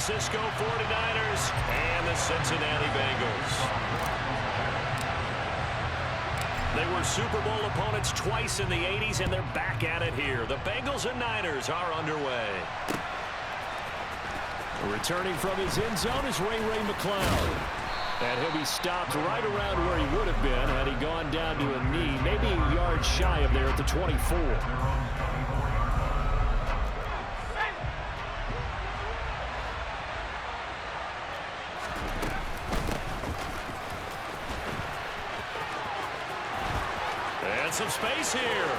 Francisco 49ers and the Cincinnati Bengals. They were Super Bowl opponents twice in the 80s, and they're back at it here. The Bengals and Niners are underway. Returning from his end zone is Ray McCloud. And he'll be stopped right around where he would have been had he gone down to a knee, maybe a yard shy of there at the 24. And some space here.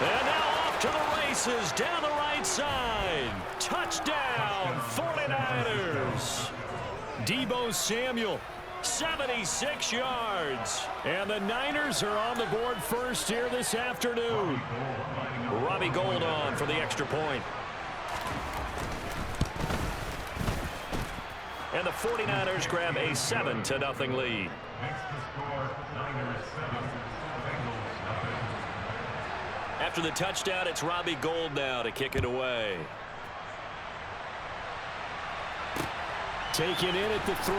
And now off to the races down the right side. Touchdown, 49ers. Deebo Samuel, 76 yards. And the Niners are on the board first here this afternoon. Robbie Gould on for the extra point. And the 49ers grab a 7-0 lead. After the touchdown, it's Robbie Gould now to kick it away. Taken in at the 3.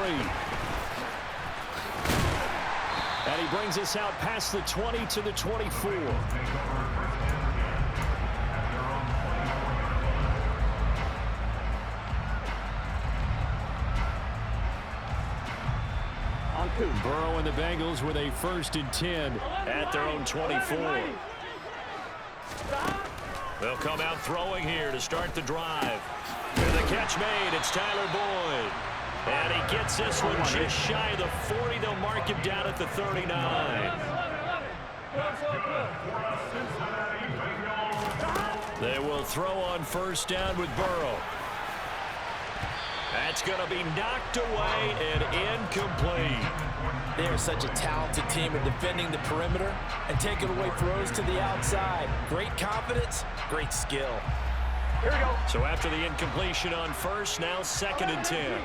And he brings us out past the 20 to the 24. Burrow and the Bengals with a 1st and 10 at their own 24. They'll come out throwing here to start the drive. And the catch made, it's Tyler Boyd. And he gets this one just shy of the 40. They'll mark him down at the 39. They will throw on 1st down with Burrow. That's going to be knocked away and incomplete. They are such a talented team in defending the perimeter and taking away throws to the outside. Great confidence, great skill. Here we go. So after the incompletion on 1st, now 2nd and 10.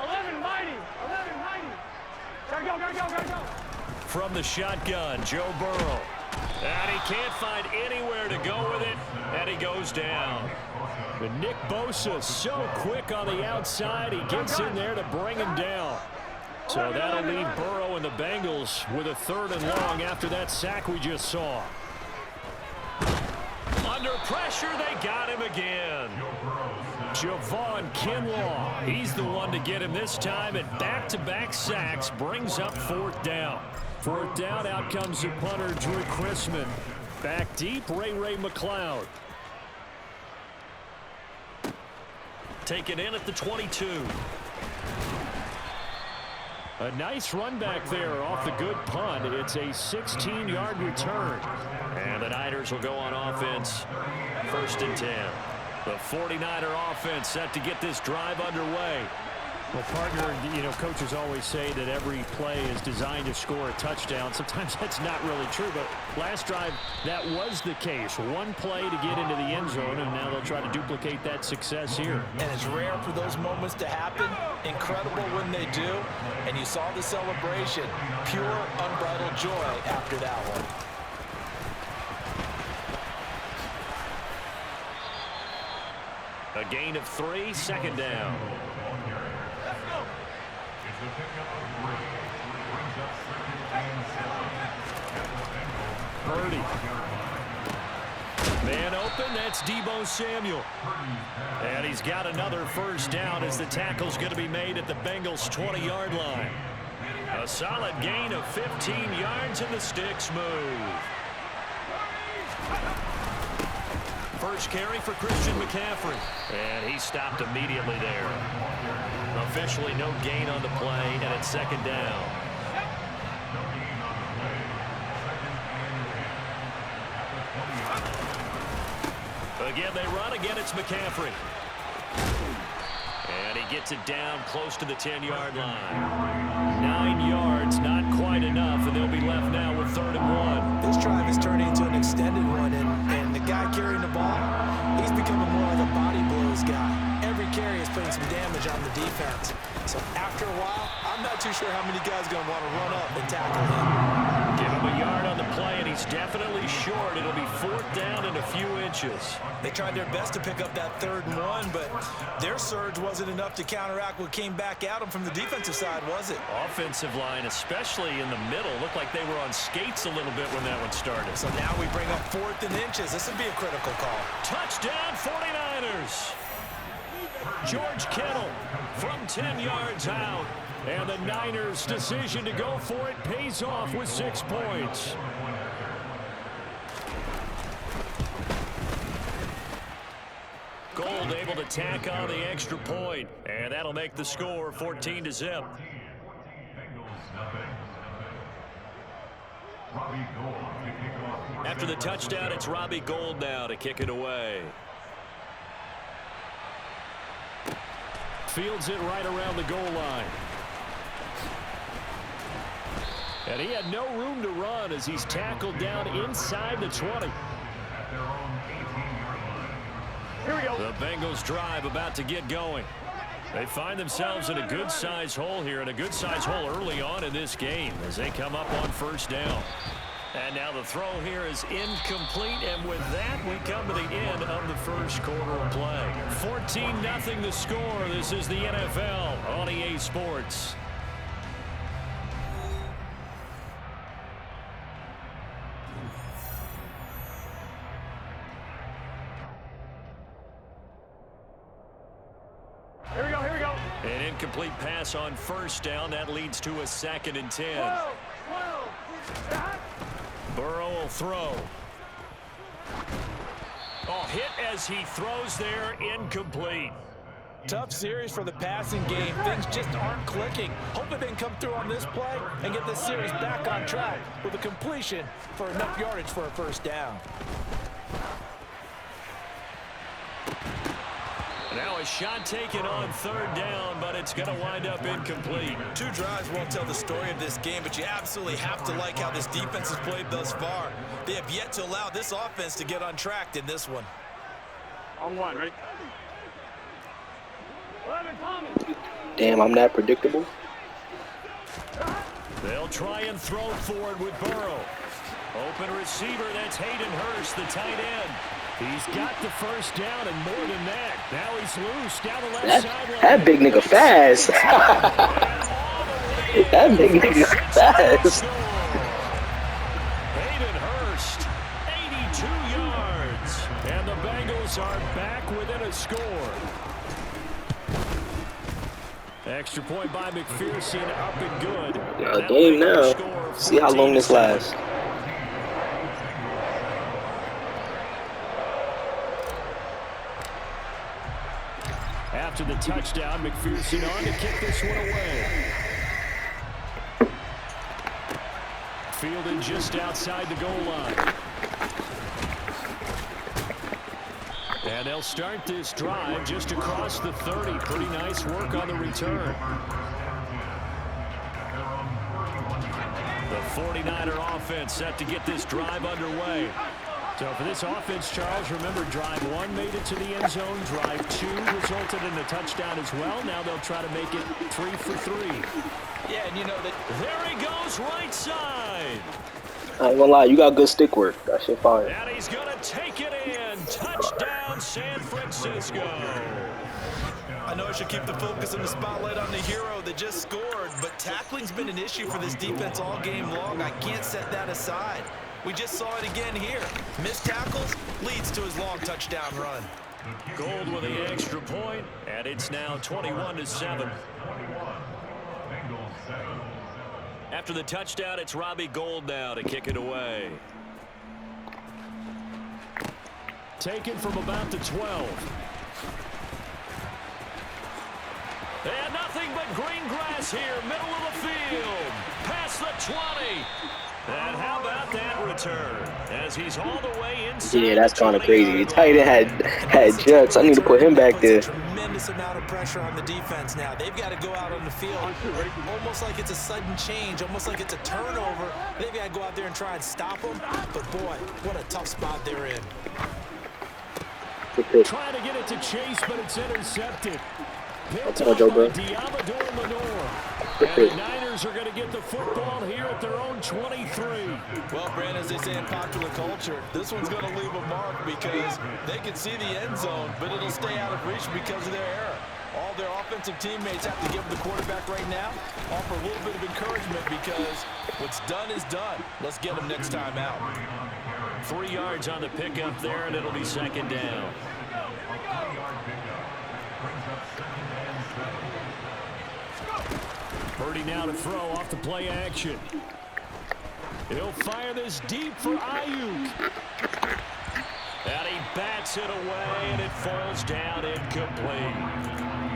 11 mighty. Gotta go. From the shotgun, Joe Burrow. And he can't find anywhere to go with it, and he goes down. But Nick Bosa so quick on the outside, he gets in there to bring him down. So that'll leave Burrow and the Bengals with a 3rd and long after that sack we just saw. Under pressure, they got him again. Javon Kinlaw, he's the one to get him this time, and back-to-back sacks brings up 4th down. 4th down, out comes the punter, Drew Chrisman. Back deep, Ray McCloud. Taken in at the 22. A nice run back there off the good punt. It's a 16-yard return. And the Niners will go on offense. 1st and 10. The 49er offense set to get this drive underway. Well, partner, coaches always say that every play is designed to score a touchdown. Sometimes that's not really true, but last drive, that was the case. One play to get into the end zone, and now they'll try to duplicate that success here. And it's rare for those moments to happen. Incredible when they do. And you saw the celebration. Pure, unbridled joy after that one. A gain of 3, 2nd down. Purdy. Man open, that's Deebo Samuel. And he's got another 1st down as the tackle's going to be made at the Bengals' 20-yard line. A solid gain of 15 yards and the sticks move. First carry for Christian McCaffrey. And he stopped immediately there. Officially no gain on the play, and it's 2nd down. Again, they run. Again, it's McCaffrey. And he gets it down close to the 10-yard line. 9 yards, not quite enough, and they'll be left now with 3rd and 1. This drive is turning into an extended one, and the guy carrying the ball, he's becoming more like a body blows guy. Every carry is putting some damage on the defense. So after a while, I'm not too sure how many guys are going to want to run up and tackle him. Give him a yard on the play, and he's definitely short. It'll be 4th down and a few inches. They tried their best to pick up that 3rd and 1, but their surge wasn't enough to counteract what came back at them from the defensive side, was it? Offensive line, especially in the middle, looked like they were on skates a little bit when that one started. So now we bring up 4th and inches. This would be a critical call. Touchdown, 49ers. George Kittle from 10 yards out. And the Niners' decision to go for it pays off with 6 points. Gold able to tack on the extra point, and that'll make the score 14-0. After the touchdown, it's Robbie Gould now to kick it away. Fields it right around the goal line. And he had no room to run as he's tackled down inside the 20. Here we go. The Bengals drive about to get going. They find themselves in a good-sized hole here, and a good-sized hole early on in this game as they come up on 1st down. And now the throw here is incomplete, and with that, we come to the end of the 1st quarter of play. 14-0 the score. This is the NFL on EA Sports. Here we go, here we go. An incomplete pass on 1st down. That leads to a 2nd and 10. 12. Stop. Burrow will throw. Oh, hit as he throws there, incomplete. Tough series for the passing game. Things just aren't clicking. Hoping they can come through on this play and get this series back on track with a completion for enough yardage for a 1st down. Now a shot taken on 3rd down, but it's going to wind up incomplete. 2 drives won't tell the story of this game, but you absolutely have to like how this defense has played thus far. They have yet to allow this offense to get untracked in this one. On 1, ready? 11, Thomas. Damn, I'm that predictable. They'll try and throw forward with Burrow. Open receiver, that's Hayden Hurst, the tight end. He's got the 1st down and more than that. Now he's loose down the left sideline. That big nigga fast. That big nigga fast. Hayden Hurst, 82 yards. And the Bengals are back within a score. Extra point by McPherson, up and good. A game now. See how long this lasts. After the touchdown, McPherson on to kick this one away. Fielded just outside the goal line. And they'll start this drive just across the 30. Pretty nice work on the return. The 49er offense set to get this drive underway. So for this offense, Charles, remember drive 1 made it to the end zone. Drive 2 resulted in a touchdown as well. Now they'll try to make it 3 for 3. Yeah, and you know that. There he goes, right side. I ain't gonna lie, you got good stick work. That shit fire. And he's going to take it in. Touchdown, San Francisco. I know I should keep the focus and the spotlight on the hero that just scored, but tackling's been an issue for this defense all game long. I can't set that aside. We just saw it again here. Missed tackles leads to his long touchdown run. Gould with the extra point, and it's now 21-7. After the touchdown, it's Robbie Gould now to kick it away. Taken from about the 12. And nothing but green grass here, middle of the field. Past the 20. And how about that return? As he's all the way inside. Yeah, that's kind of crazy. The tight end had Jets. I need to put him back there. Tremendous amount of pressure on the defense now. They've got to go out on the field almost like it's a sudden change, almost like it's a turnover. They've got to go out there and try and stop them. But boy, what a tough spot they're in. Trying to get it to Chase, but it's intercepted. Picked Come on, up Joe by Burrow. Diamador Lenore. Good And pick. the Niners are going to get the football here at their own 23. Well, Brandon, as they say in popular culture, this one's going to leave a mark because they can see the end zone, but it'll stay out of reach because of their error. All their offensive teammates have to give the quarterback right now, offer a little bit of encouragement because what's done is done. Let's get them next time out. 3 yards on the pickup there, and it'll be second down. Purdy now to throw off the play action. He'll fire this deep for Ayuk. And he bats it away, and it falls down incomplete.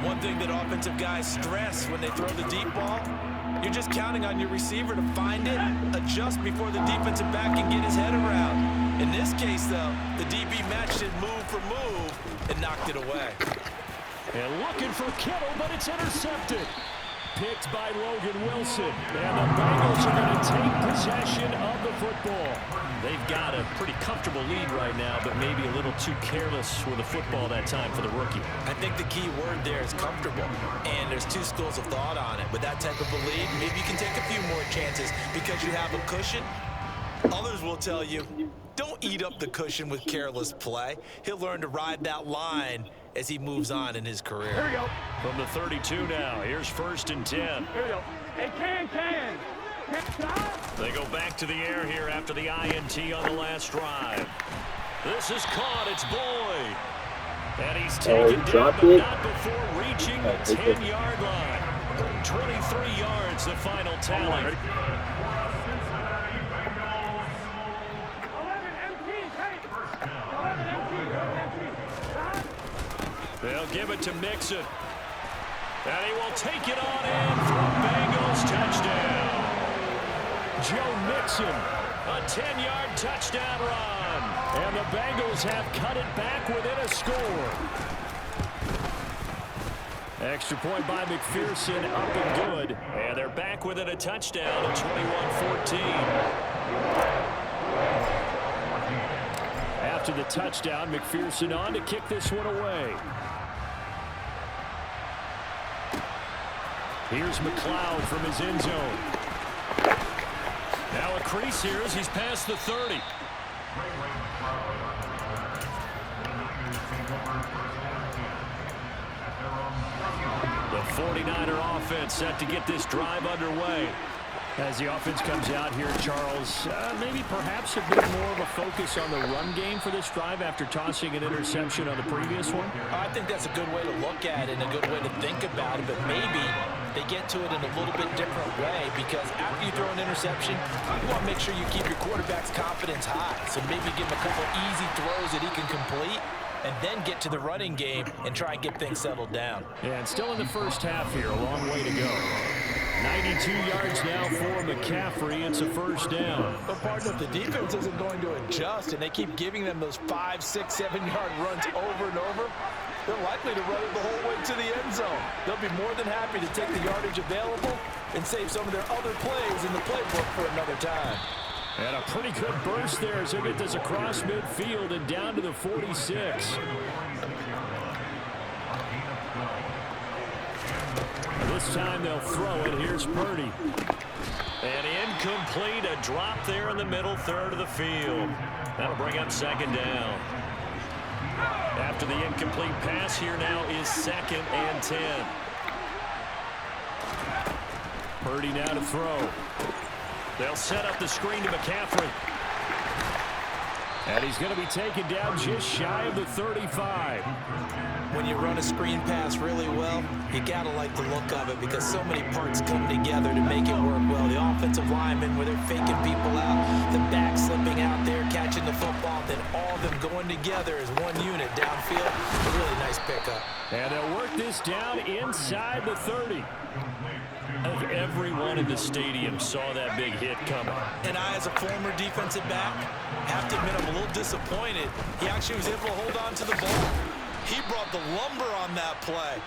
One thing that offensive guys stress when they throw the deep ball, you're just counting on your receiver to find it, adjust before the defensive back can get his head around. In this case, though, the DB matched it move for move and knocked it away. And looking for Kittle, but it's intercepted. Picked by Logan Wilson. And the Bengals are going to take possession of the football. They've got a pretty comfortable lead right now, but maybe a little too careless with the football that time for the rookie. I think the key word there is comfortable, and there's two schools of thought on it. With that type of a lead, maybe you can take a few more chances because you have a cushion. Others will tell you, don't eat up the cushion with careless play. He'll learn to ride that line as he moves on in his career. Here we go. From the 32 now, here's 1st and 10. Here we go. Hey, can. They go back to the air here after the INT on the last drive. This is caught. It's Boyd. And he's taken down, dropped but it. not before reaching the 10-yard line. 23 yards, the final tally. 11 empty. 11 empty. They'll give it to Mixon. And he will take it on in for a Bengals touchdown. Joe Mixon, a 10-yard touchdown run. And the Bengals have cut it back within a score. Extra point by McPherson, up and good. And they're back within a touchdown at 21-14. After the touchdown, McPherson on to kick this one away. Here's McLeod from his end zone. Now a crease here as he's past the 30. The 49er offense set to get this drive underway. As the offense comes out here, Charles, maybe perhaps a bit more of a focus on the run game for this drive after tossing an interception on the previous one? I think that's a good way to look at it and a good way to think about it, but maybe they get to it in a little bit different way because after you throw an interception, you want to make sure you keep your quarterback's confidence high. So maybe give him a couple easy throws that he can complete and then get to the running game and try and get things settled down. Yeah, and still in the first half here, a long way to go. 92 yards now for McCaffrey. It's a first down. But partner, if the defense isn't going to adjust and they keep giving them those 5, 6, 7-yard runs over and over, they're likely to run it the whole way to the end zone. They'll be more than happy to take the yardage available and save some of their other plays in the playbook for another time. And a pretty good burst there as they get this across midfield and down to the 46. This time they'll throw it. Here's Purdy. And incomplete. A drop there in the middle third of the field. That'll bring up second down. After the incomplete pass, here now is 2nd and 10. Purdy now to throw. They'll set up the screen to McCaffrey. And he's going to be taken down just shy of the 35. When you run a screen pass really well, you got to like the look of it because so many parts come together to make it work well. The offensive linemen, where they're faking people out, the back slipping out there, catching the football, then all of them going together as one unit downfield. A really nice pickup. And they'll work this down inside the 30. I think everyone in the stadium saw that big hit coming. And I, as a former defensive back, have to admit I'm a little disappointed. He actually was able to hold on to the ball. He brought the lumber on that play.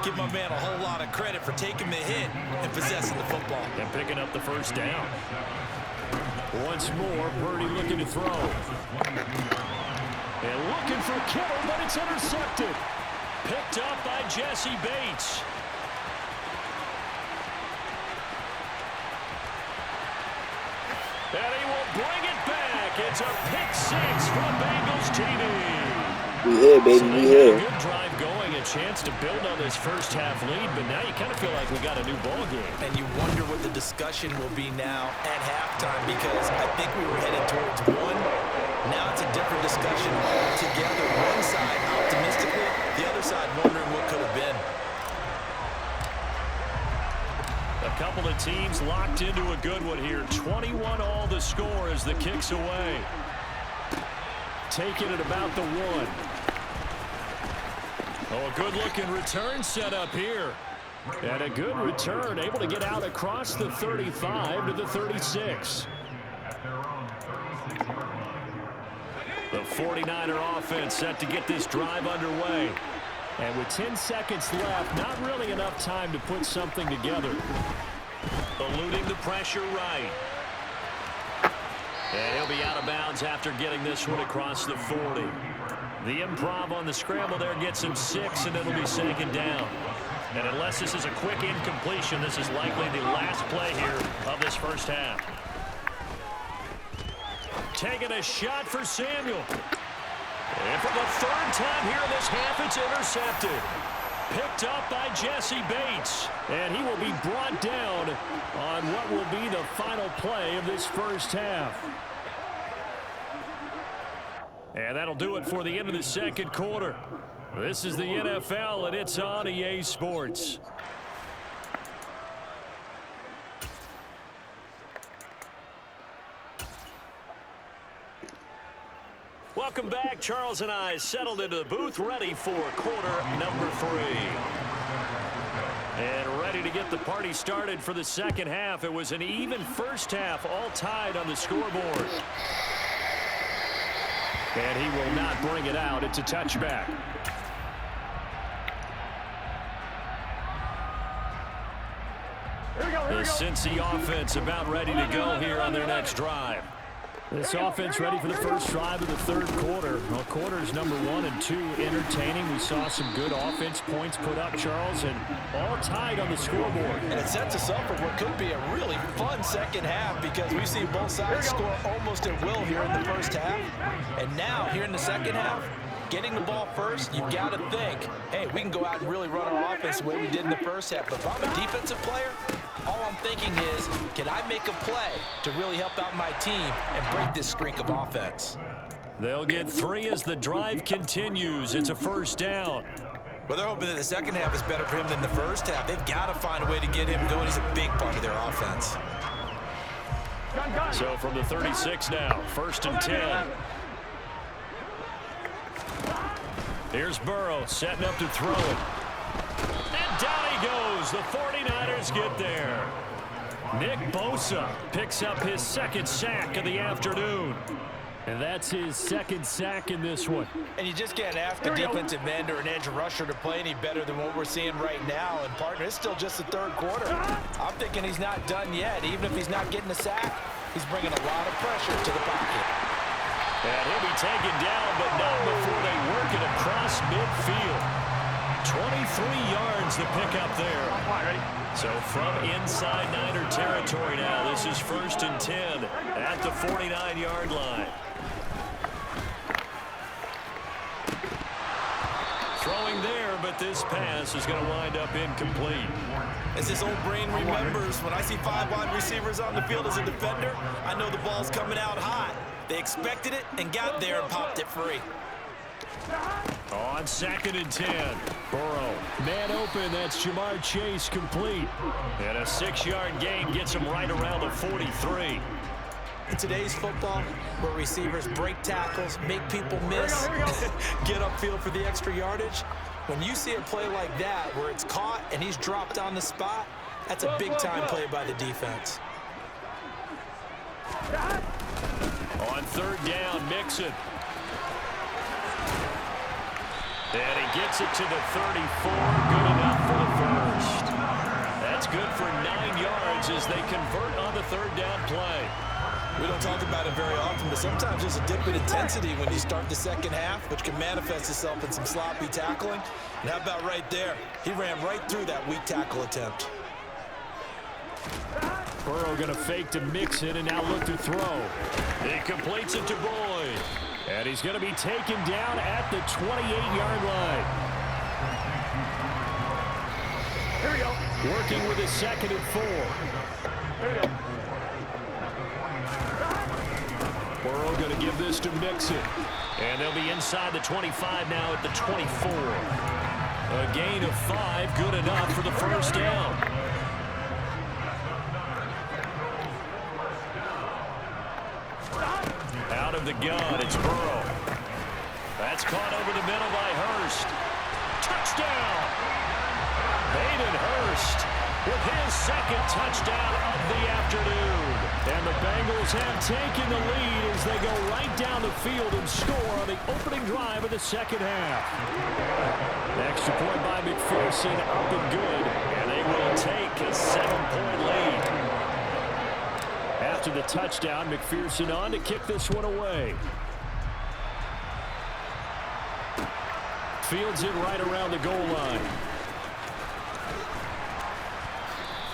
Give my man a whole lot of credit for taking the hit and possessing the football. And picking up the first down. Once more, Purdy looking to throw. And looking for Kittle, but it's intercepted. Picked up by Jesse Bates. And he will bring it back. It's a pick six from Bengals TV. We here, baby, So we they here. got a good drive going, a chance to build on this first half lead, but now you kind of feel like we got a new ball game. And you wonder what the discussion will be now at halftime, because I think we were headed towards one. Now it's a different discussion altogether. One side optimistically, the other side wondering what could have been. A couple of teams locked into a good one here. 21 all the score as the kick's away. Taking it about the one. Oh, a good-looking return set up here. And a good return, able to get out across the 35 to the 36. The 49er offense set to get this drive underway. And with 10 seconds left, not really enough time to put something together. Eluding the pressure right. And he'll be out of bounds after getting this one across the 40. The improv on the scramble there gets him 6, and it'll be second down. And unless this is a quick incompletion, this is likely the last play here of this first half. Taking a shot for Samuel. And for the third time here in this half, it's intercepted. Picked up by Jesse Bates. And he will be brought down on what will be the final play of this first half. And that'll do it for the end of the second quarter. This is the NFL, and it's on EA Sports. Welcome back. Charles and I settled into the booth, ready for quarter number 3. And ready to get the party started for the second half. It was an even first half, all tied on the scoreboard. And he will not bring it out. It's a touchback. The Cincy offense about ready to go here on their next drive. This offense ready for the first drive of the third quarter. Well, quarters number 1 and 2 entertaining. We saw some good offense points put up, Charles, and all tied on the scoreboard. And it sets us up for what could be a really fun second half, because we've seen both sides score almost at will here in the first half. And now, here in the second half, getting the ball first, you've got to think, hey, we can go out and really run our offense the way we did in the first half. But if I'm a defensive player, all I'm thinking is, can I make a play to really help out my team and break this streak of offense? They'll get 3 as the drive continues. It's a first down. Well, they're hoping that the second half is better for him than the first half. They've got to find a way to get him going. He's a big part of their offense. So from the 36 now, first and 10. Here's Burrow setting up to throw it. And down he goes. The 49ers get there. Nick Bosa picks up his second sack of the afternoon. And that's his second sack in this one. And you just can't ask the defensive end or an edge rusher to play any better than what we're seeing right now. And, partner, it's still just the third quarter. I'm thinking he's not done yet. Even if he's not getting a sack, he's bringing a lot of pressure to the pocket. And he'll be taken down, but not before they work it across midfield. 23 yards the pickup there. So from inside Niner territory now, this is first and 10 at the 49-yard line. Throwing there, but this pass is going to wind up incomplete. As his old brain remembers, when I see 5 wide receivers on the field as a defender, I know the ball's coming out hot. They expected it and got there and popped it free. On second and 10, Burrow, man open, that's Jamar Chase complete. And a 6-yard gain gets him right around the 43. In today's football, where receivers break tackles, make people miss, get upfield for the extra yardage, when you see a play like that where it's caught and he's dropped on the spot, that's a big-time play by the defense. On third down, Mixon. And he gets it to the 34. Good enough for the first. That's good for 9 yards as they convert on the third down play. We don't talk about it very often, but sometimes there's a dip in intensity when you start the second half, which can manifest itself in some sloppy tackling. And how about right there? He ran right through that weak tackle attempt. Burrow going to fake to Mixon and now look to throw. He completes it to Boyd. And he's going to be taken down at the 28-yard line. Here we go. Working with his 2nd and 4. Here we go. Burrow going to give this to Mixon. And they'll be inside the 25 now at the 24. A gain of 5, good enough for the first down. Out of the gun, it's Burrow. That's caught over the middle by Hurst. Touchdown! Hayden Hurst with his 2nd touchdown of the afternoon. And the Bengals have taken the lead as they go right down the field and score on the opening drive of the second half. Extra point by McPherson, up and good. And they will take a 7-point lead. After the touchdown, McPherson on to kick this one away. Fields it right around the goal line.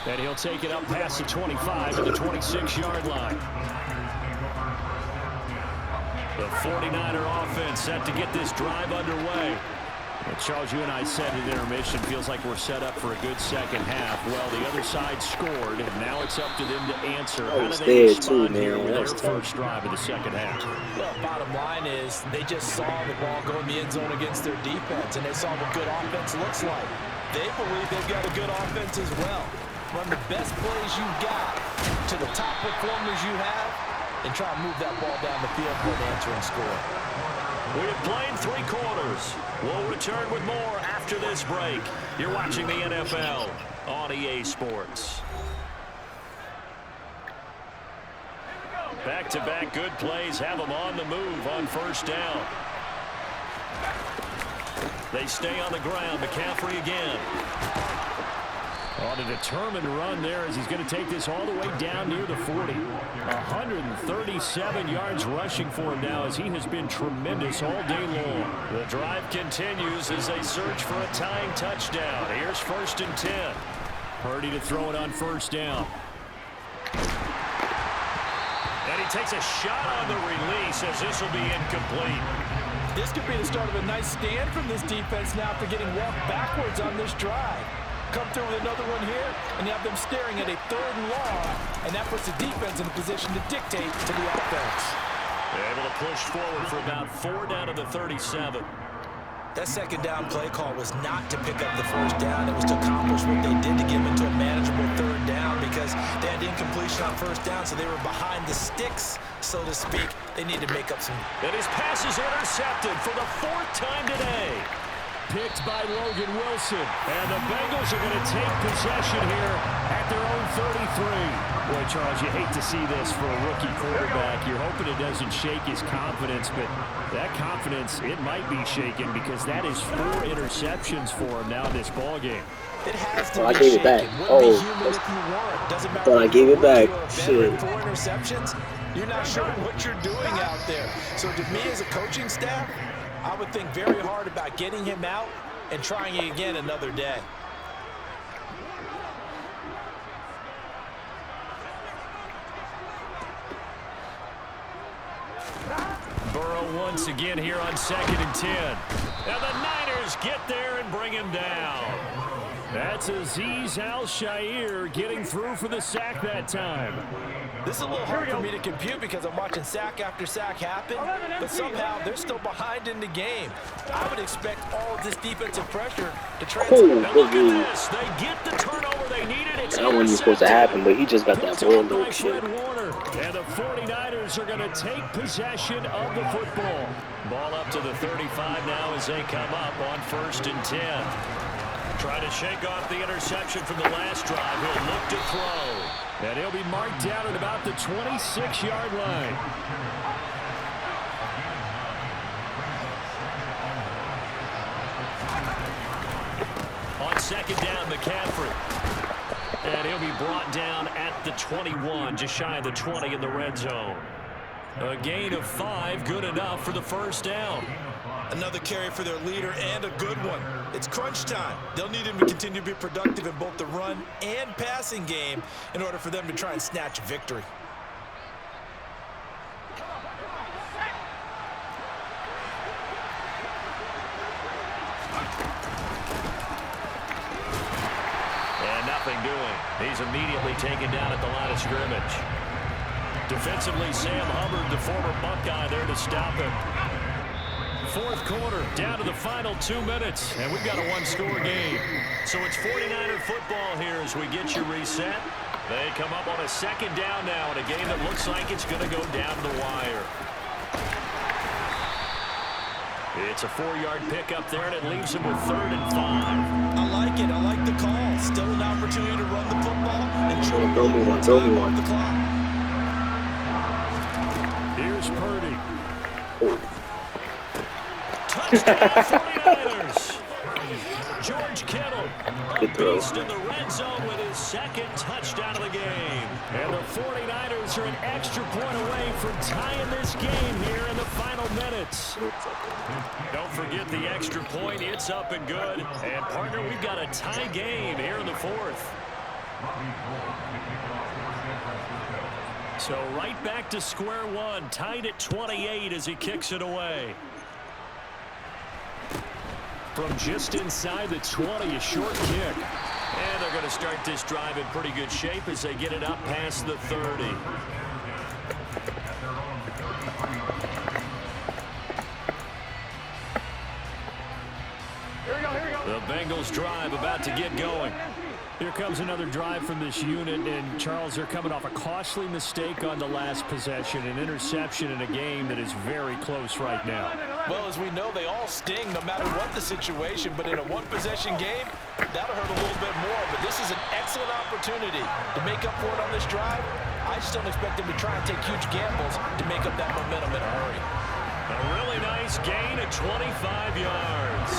And he'll take it up past the 25 to the 26-yard line. The 49er offense set to get this drive underway. Well, Charles, you and I said at intermission, feels like we're set up for a good second half. Well, the other side scored, and now it's up to them to answer. How do they respond here with their first drive of the second half? Well, bottom line is they just saw the ball go in the end zone against their defense, and they saw what good offense looks like. They believe they've got a good offense as well. Run the best plays you've got to the top performers you have, and try to move that ball down the field for an answering score. We have played 3 quarters. We'll return with more after this break. You're watching the NFL on EA Sports. Back-to-back good plays have them on the move on first down. They stay on the ground. McCaffrey again. On a determined run there as he's going to take this all the way down near the 40. 137 yards rushing for him now as he has been tremendous all day long. The drive continues as they search for a tying touchdown. Here's 1st and 10. Purdy to throw it on first down. And he takes a shot on the release as this will be incomplete. This could be the start of a nice stand from this defense now after getting walked backwards on this drive. Come through with another one here, and you have them staring at a 3rd and long, and that puts the defense in a position to dictate to the offense. They're able to push forward for about 4 down to the 37. That second down play call was not to pick up the first down. It was to accomplish what they did to get them into a manageable 3rd down because they had incompletion on first down, so they were behind the sticks, so to speak. They need to make up some. And his pass is intercepted for the 4th time today. Picked by Logan Wilson. And the Bengals are going to take possession here at their own 33. Boy, Charles, you hate to see this for a rookie quarterback. You're hoping it doesn't shake his confidence, but that confidence, it might be shaken because that is 4 interceptions for him now in this ballgame. It has to I be gave it back. shaken. Oh, Wouldn't be human if you weren't. Doesn't matter thought I if gave you're it back. a rookie or a Shit. veteran, 4 interceptions. You're not sure what you're doing out there. So to me as a coaching staff, I would think very hard about getting him out and trying it again another day. Burrow once again here on 2nd and 10. And the Niners get there and bring him down. That's Azeez Al-Shaair getting through for the sack that time. This is a little hard for me to compute because I'm watching sack after sack happen, but somehow they're still behind in the game. I would expect all of this defensive pressure to translate. Now look at this. They get the turnover they needed. It's That wasn't supposed to happen, but he just got that ball though. Shit. And the 49ers are going to take possession of the football. Ball up to the 35 now as they come up on 1st and 10. Trying to shake off the interception from the last drive. He'll look to throw. And he'll be marked down at about the 26-yard line. On 2nd down, McCaffrey. And he'll be brought down at the 21, just shy of the 20 in the red zone. A gain of 5, good enough for the first down. Another carry for their leader and a good one. It's crunch time. They'll need him to continue to be productive in both the run and passing game in order for them to try and snatch a victory. And nothing doing. He's immediately taken down at the line of scrimmage. Defensively, Sam Hubbard, the former Buckeye, there to stop him. Fourth quarter, down to the final 2 minutes, and we've got a one-score game. So it's 49er football here as we get you reset. They come up on a second down now in a game that looks like it's going to go down the wire. It's a 4-yard pickup there, and it leaves him with 3rd and 5. I like it. I like the call. Still an opportunity to run the football and try to Throw me one. the clock. Here's Purdy. Oh. Touchdown 49ers. George Kittle, Good a throw. beast in the red zone with his second touchdown of the game. And the 49ers are an extra point away from tying this game here in the final minutes. Don't forget the extra point. It's up and good. And, partner, we've got a tie game here in the fourth. So right back to square one, tied at 28 as he kicks it away. From just inside the 20, a short kick. And they're going to start this drive in pretty good shape as they get it up past the 30. Here we go. The Bengals drive about to get going. Here comes another drive from this unit, and Charles, they're coming off a costly mistake on the last possession, an interception in a game that is very close right now. Well, as we know, they all sting no matter what the situation, but in a one-possession game, that'll hurt a little bit more. But this is an excellent opportunity to make up for it on this drive. I just don't expect them to try and take huge gambles to make up that momentum in a hurry. A really nice gain of 25 yards.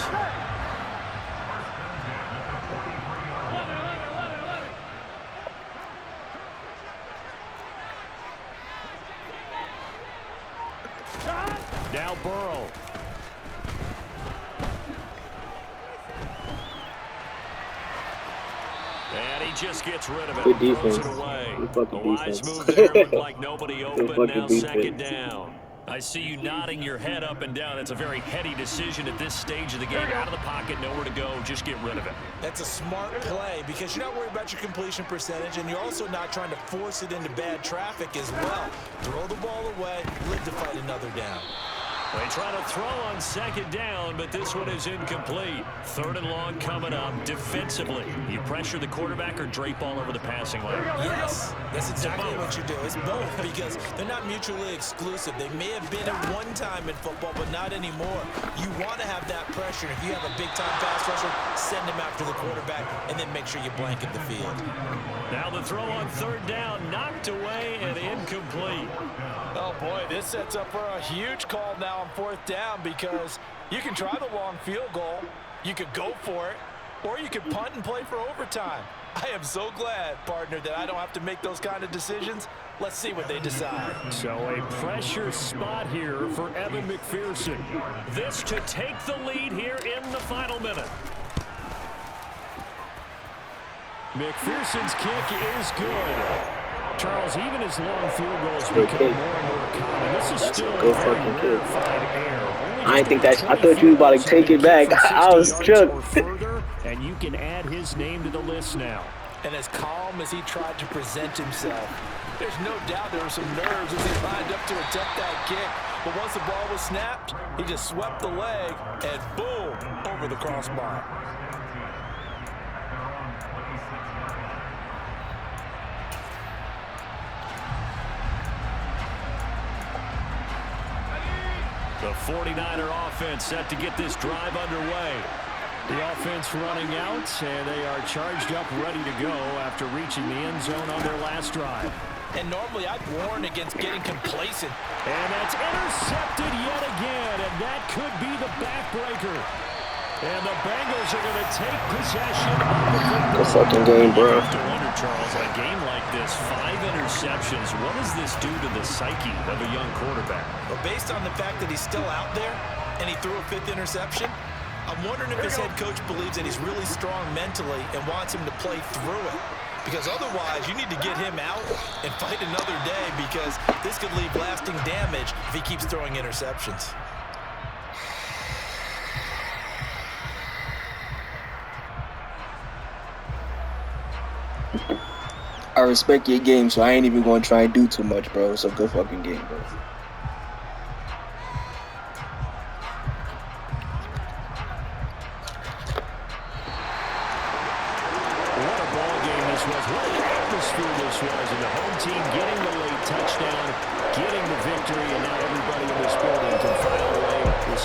Now Burrow. And he just gets rid of it. Good Throws defense. it away. Good fucking A wise defense. move there. Looked like nobody open. fucking Now second defense. down. I see you nodding your head up and down. It's a very heady decision at this stage of the game. Out of the pocket, nowhere to go. Just get rid of it. That's a smart play because you're not worried about your completion percentage, and you're also not trying to force it into bad traffic as well. Throw the ball away, live to fight another down. They try to throw on second down, but this one is incomplete. 3rd and long coming up. Defensively, you pressure the quarterback or drape all over the passing lane? Yes, that's exactly what you do. It's both because they're not mutually exclusive. They may have been at one time in football, but not anymore. You want to have that pressure. If you have a big-time pass rusher, send him after the quarterback, and then make sure you blanket the field. Now the throw on 3rd down, knocked away and incomplete. Oh, boy, this sets up for a huge call now on 4th down because you can try the long field goal, you could go for it, or you could punt and play for overtime. I am so glad, partner, that I don't have to make those kind of decisions. Let's see what they decide. So a pressure spot here for Evan McPherson. This to take the lead here in the final minute. McPherson's kick is good. Charles, even as long field goals become more and more common, this is still a Go very fucking kick. rarefied air. I didn't think that. I thought you was about to take it back. I was shook. And you can add his name to the list now. And as calm as he tried to present himself, there's no doubt there were some nerves as he lined up to attempt that kick. But once the ball was snapped, he just swept the leg and boom, over the crossbar. The 49er offense set to get this drive underway. The offense running out, and they are charged up, ready to go after reaching the end zone on their last drive. And normally I'd warn against getting complacent. And that's intercepted yet again, and that could be the backbreaker. And the Bengals are going to take possession of the football. Good fucking game, bro. I have to wonder, Charles, in a game like this, 5 interceptions, what does this do to the psyche of a young quarterback? But based on the fact that he's still out there and he threw a 5th interception, I'm wondering if his head coach believes that he's really strong mentally and wants him to play through it. Because otherwise, you need to get him out and fight another day, because this could leave lasting damage if he keeps throwing interceptions. I respect your game, so I ain't even gonna try and do too much, bro. It's a good fucking game, bro. What a ball game this was. What an atmosphere this was. And the home team getting the late touchdown, getting the victory, and now everybody in this building can file away